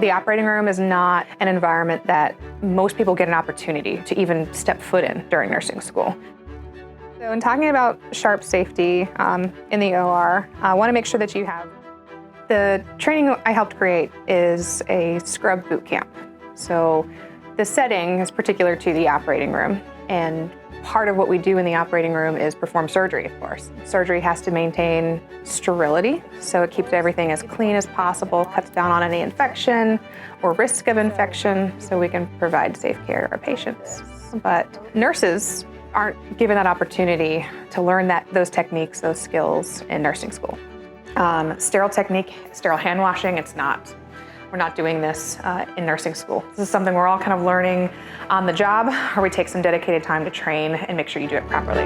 The operating room is not an environment that most people get an opportunity to even step foot in during nursing school. So in talking about sharp safety in the OR, I want to make sure that you have the training I helped create is a scrub boot camp. So the setting is particular to the operating room, and part of what we do in the operating room is perform surgery, of course. Surgery has to maintain sterility, so it keeps everything as clean as possible, cuts down on any infection or risk of infection, so we can provide safe care to our patients. But nurses aren't given that opportunity to learn those techniques, those skills in nursing school. Sterile technique, sterile hand washing, we're not doing this in nursing school. This is something we're all kind of learning on the job, or we take some dedicated time to train and make sure you do it properly.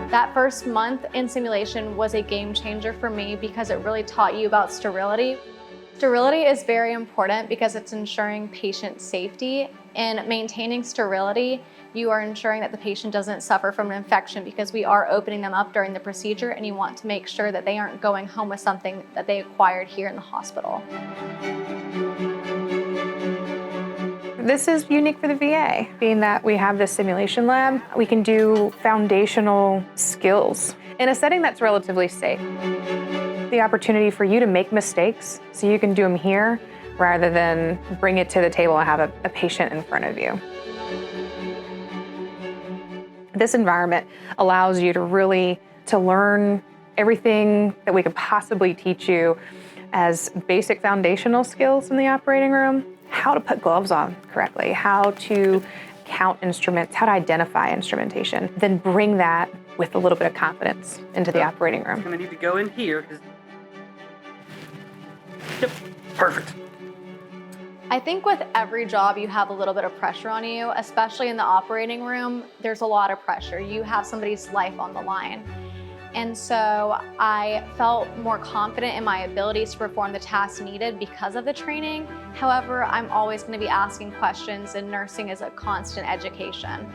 That first month in simulation was a game changer for me because it really taught you about sterility. Sterility is very important because it's ensuring patient safety. In maintaining sterility, you are ensuring that the patient doesn't suffer from an infection because we are opening them up during the procedure, and you want to make sure that they aren't going home with something that they acquired here in the hospital. This is unique for the VA, being that we have this simulation lab. We can do foundational skills in a setting that's relatively safe. The opportunity for you to make mistakes so you can do them here rather than bring it to the table and have a patient in front of you. This environment allows you to learn everything that we could possibly teach you as basic foundational skills in the operating room, how to put gloves on correctly, how to count instruments, how to identify instrumentation, then bring that with a little bit of confidence into the operating room. I'm gonna need to go in here. Yep, perfect. I think with every job you have a little bit of pressure on you, especially in the operating room. There's a lot of pressure. You have somebody's life on the line. And so I felt more confident in my abilities to perform the tasks needed because of the training. However, I'm always going to be asking questions, and nursing is a constant education.